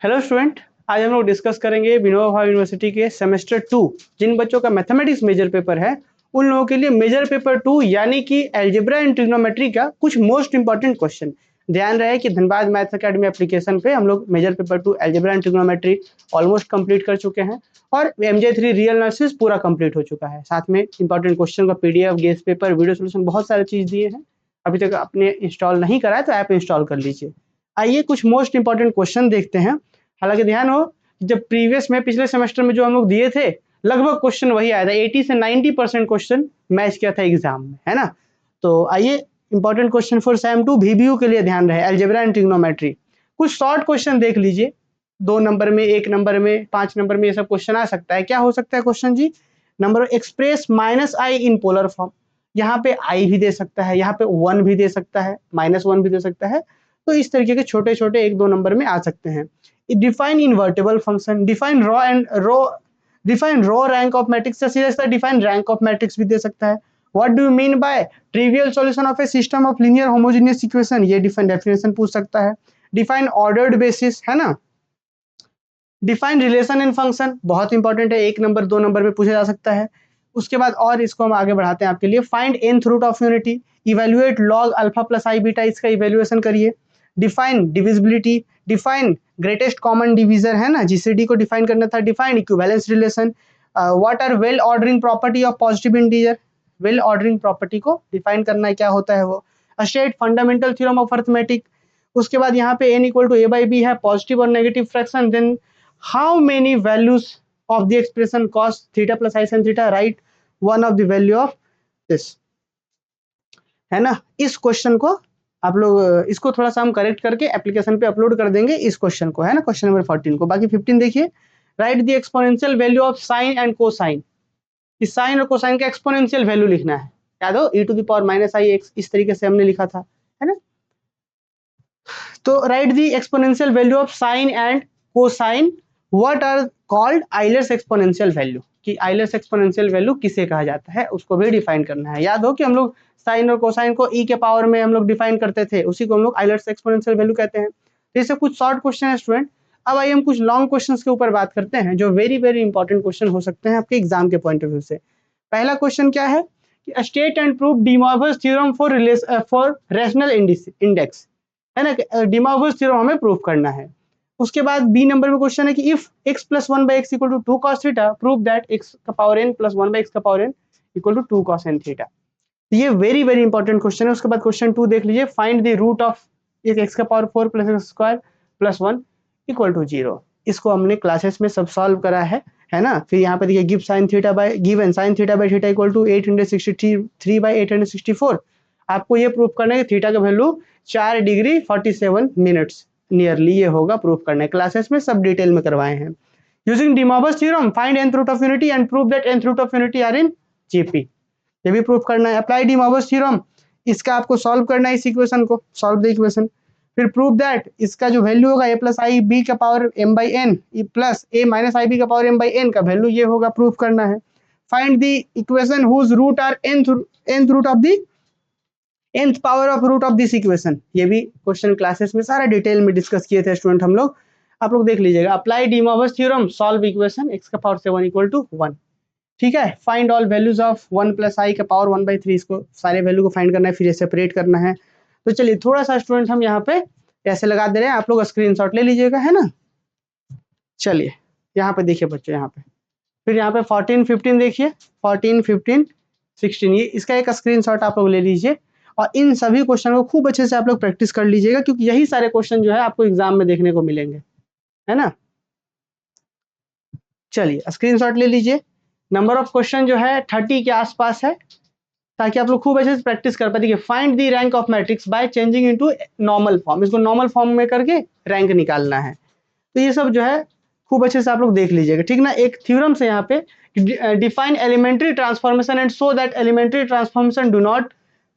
Hello student, आज हम लोग डिस्कस करेंगे विनोबा भावे यूनिवर्सिटी के सेमेस्टर 2 जिन बच्चों का मैथमेटिक्स मेजर पेपर है उन लोगों के लिए मेजर पेपर 2 यानी कि अलजेब्रा एंड ट्रिग्नोमेट्री का कुछ मोस्ट इंपॉर्टेंट क्वेश्चन। ध्यान रहे कि धनबाद मैथ्स एकेडमी एप्लीकेशन पे हम लोग major paper 2 algebra and trigonometry almost complete कर चुके हैं और MJ3 रियल एनालिसिस पूरा कंप्लीट हो चुका है। साथ में इंपॉर्टेंट क्वेश्चन का PDF, guest paper, video solution बहुत सारे चीज दिए हैं। अभी तक आपने इंस्टॉल नहीं करा है तो ऐप इंस्टॉल कर लीजिए। आइए कुछ मोस्ट इंपॉर्टेंट क्वेश्चन देखते हैं। हालांकि ध्यान हो, जब प्रीवियस में पिछले सेमेस्टर में जो हम लोग दिए थे लगभग क्वेश्चन वही आया था, 80 से 90% क्वेश्चन मैच किया था एग्जाम में, है ना। तो आइए important question for same 2 VBU के लिए ध्यान रहे, अलजेब्रा एंड ट्रिग्नोमेट्री। कुछ शॉर्ट क्वेश्चन देख लीजिए, 2 नंबर में, 1 नंबर में, 5 नंबर में, ये सब क्वेश्चन आ सकता है। क्या हो सकता है क्वेश्चन जी? Number express -i in polar form. यहाँ पे i भी दे सकता है, यहाँ पे 1 भी दे सकता है, -1 भी दे सकता है। तो इस तरीके के छोटे छोटे 1-2 नंबर में आ सकते हैं। Define invertible function, define row rank of matrix, सीधा डिफाइन रैंक ऑफ मैट्रिक्स भी दे सकता है। What do you mean by trivial solution of a system of linear homogeneous equation, ये डिफाइन डेफिनेशन पूछ सकता है। डिफाइन ऑर्डर्ड बेसिस, है ना। डिफाइन रिलेशन इन फंक्शन, बहुत इंपॉर्टेंट है, 1 नंबर 2 नंबर में पूछा जा सकता है। उसके बाद और इसको हम आगे बढ़ाते हैं आपके लिए। Find nth root of unity, evaluate log alpha plus i beta, इसका इवेल्युएशन करिए। Define divisibility, define greatest common divisor, है ना, GCD को डिफाइन करना था। Define equivalence relation. What are well ordering property of positive integer, well ordering property को define करना है, क्या होता है वो। State fundamental theorem of arithmetic. उसके बाद यहाँ पे n = a/b है, पॉजिटिव और negative fraction. Then how many values of the expression cos theta plus I sin theta, write one of the value of this, है ना। इस क्वेश्चन को आप लोग इसको थोड़ा सा हम करेक्ट करके एप्लीकेशन पे अपलोड कर देंगे इस क्वेश्चन को, है ना, क्वेश्चन नंबर 14 को। बाकी 15 देखिए, right the exponential value of sine and cosine. इस साइन और कोसाइन का एक्सपोनेंशियल वैल्यू लिखना है, याद हो, e⁻⁻ix, इस तरीके से हमने लिखा था, है ना। तो write the exponential value of sine and cosine what are called Euler's exponential value, कि आइलर्स एक्सपोनेंशियल वैल्यू किसे कहा जाता है उसको भी डिफाइन करना है। याद हो कि हम लोग साइन और कोसाइन को e के पावर में हम लोग डिफाइन करते थे, उसी को हम लोग आइलर्स एक्सपोनेंशियल वैल्यू कहते हैं। तो ये कुछ शॉर्ट क्वेश्चन है स्टूडेंट। अब आइए हम कुछ लॉन्ग क्वेश्चंस के ऊपर बात करते हैं जो वेरी वेरी इंपॉर्टेंट क्वेश्चन हो सकते हैं आपके एग्जाम के पॉइंट ऑफ व्यू से। पहला क्वेश्चन क्या है कि state and prove D Morgan's theorem for rational index, है ना। डी मॉर्गन्स थ्योरम हमें प्रूव करना है। उसके बाद बी नंबर में क्वेश्चन है कि if x + 1/x = 2 cos theta, prove that x का पावर n + 1/x का power n = 2 cos n theta. ये वेरी वेरी इंपॉर्टेंट क्वेश्चन है। उसके बाद क्वेश्चन 2 देख लीजिए, find the root of x का पावर 4 + x² + 1 = 0। इसको हमने क्लासेस में सब सॉल्व करा है ना। फिर यहाँ पे देखिए, गिवन sin θ/θ = 863/864। आपको ये प्रूव करना है कि थीटा का वैल्यू 4 डिग्री 47 मिनट्स नियरली ये होगा, प्रूफ करना है। क्लासेस में सब डिटेल में करवाए हैं। Using De Morgan's theorem find nth root of unity and prove that nth root of unity are in GP, ये भी प्रूफ करना है। अप्लाई डी मॉर्गन्स थ्योरम, इसका आपको सॉल्व करना है, इस इक्वेशन को सॉल्व द इक्वेशन। फिर प्रूव दैट इसका जो वैल्यू होगा a + ib का power m/n plus a - ib का पावर m/n का वैल्यू ये होगा, प्रूफ करना है। Find the equation whose root are nth root of the nth power of root of this equation. ये भी क्वेश्चन क्लासेस में सारा डिटेल में डिस्कस किए थे स्टूडेंट हम लोग, आप लोग देख लीजिएगा। Apply D Morgan's theorem, solve equation x का पावर 7 = 1, ठीक है। Find all values of 1 + i का पावर 1/3, इसको सारे वैल्यू को फाइंड करना है, फिर सेपरेट करना है। तो चलिए थोड़ा सा स्टूडेंट हम यहाँ पे ऐसे लगा दे रहे हैं, आप लोग स्क्रीनशॉट ले लीजिएगा, है ना। चलिए यहाँ पे देखिए बच्चों, यहाँ पे फिर यहाँ पे 14 15 देखिए, 14 15 16, ये इसका एक स्क्रीनशॉट आप लोग ले लीजिए और इन सभी क्वेश्चन को खूब अच्छे से आप लोग प्रैक्टिस कर लीजिएगा, क्योंकि यही सारे क्वेश्चन जो है आपको एग्जाम में देखने को मिलेंगे, है ना। चलिए स्क्रीनशॉट ले लीजिए। नंबर ऑफ क्वेश्चन जो है 30 के आसपास है, ताकि आप लोग खूब अच्छे से प्रैक्टिस कर पाए। देखिए, find the rank of matrix by changing into normal form, इसको नॉर्मल फॉर्म में करके रैंक निकालना है। तो ये सब जो है खूब अच्छे से आप लोग देख लीजिएगा, ठीक ना। एक थ्योरम से यहाँ पे define elementary transformation and show that elementary transformation do not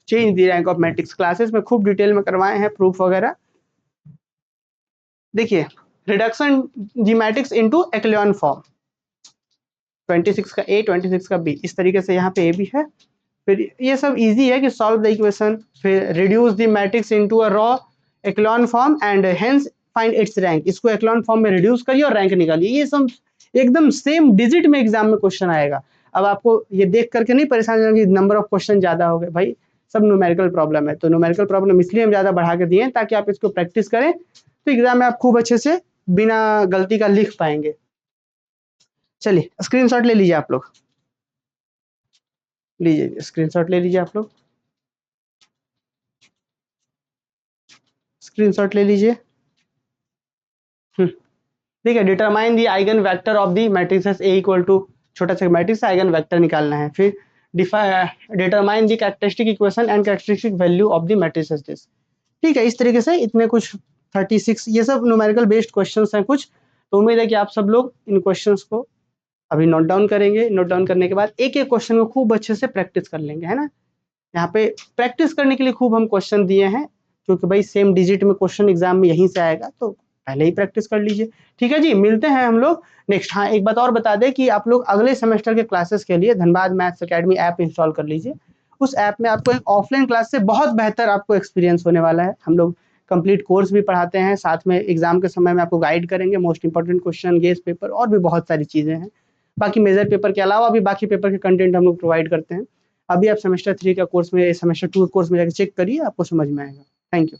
change the rank of matrix, classes में खूब डिटेल में करवाए हैं प्रूफ वगैरह। देखिए, reduction the matrix into echelon form, 26 का A 26 का B, इस तरीके से यहाँ पे A भी है। फिर ये सब इजी है कि सॉल्व द इक्वेशन, फिर reduce the matrix into a row echelon form and hence find its rank, इसको एक्लॉन फॉर्म में रिड्यूस करिए और रैंक निकालिए। ये सब एकदम सेम डिजिट में एग्जाम में क्वेश्चन आएगा। अब आपको ये देख करके नहीं परेशान होना कि नंबर ऑफ क्वेश्चन ज्यादा हो गए, भाई सब न्यूमेरिकल प्रॉब्लम है। तो न्यूमेरिकल प्रॉब्लम इसलिए हम ज्यादा बढ़ा के दिए ताकि आप इसको प्रैक्टिस करें, तो एग्जाम में आप खूब अच्छे से बिना गलती का लिख पाएंगे। चलिए स्क्रीनशॉट ले लीजिए आप लोग, लीजिए स्क्रीनशॉट ले लीजिए आप लोग, स्क्रीनशॉट ले लीजिए। ठीक है, determine the eigen vector of the matrices A equal to, छोटा सा मैट्रिक्स आइगन वेक्टर निकालना है। फिर determine the characteristic equation and characteristic value of the matrices this. ठीक है, इस तरीके से इतने कुछ 36 ये सब न्यूमेरिकल बेस्ड क्वेश्चंस हैं कुछ। तो उम्मीद है कि आप सब लोग इन क्वेश्चंस को अभी नोट डाउन करेंगे। नोट डाउन करने के बाद एक एक क्वेश्चन को खूब अच्छे से प्रैक्टिस कर लेंगे, है ना। यहाँ पे प्रैक्टिस करने के लिए खूब हम क्वेश्चन दिए हैं, क्योंकि भाई सेम डिजिट में क्वेश्चन एग्जाम में यहीं से आएगा, तो पहले ही प्रैक्टिस कर लीजिए। ठीक है जी, मिलते हैं हम लोग नेक्स्ट। हाँ, एक बात और बता दें कि आप लोग अगले सेमेस्टर के क्लासेस के लिए Dhanbad maths academy app install कर लीजिए। उस ऐप में आपको एक ऑफलाइन क्लास से बहुत बेहतर आपको एक्सपीरियंस होने वाला है। हम लोग कंप्लीट कोर्स भी पढ़ाते हैं, साथ में एग्जाम के समय में आपको गाइड करेंगे, most important question, guess paper और भी बहुत सारी चीजें हैं। बाकी मेजर पेपर के अलावा भी बाकी पेपर के कंटेंट हम लोग प्रोवाइड करते हैं। अभी आप सेमेस्टर 3 का कोर्स में, सेमेस्टर 2 कोर्स में जाकर चेक करिए, आपको समझ में आएगा। Thank you.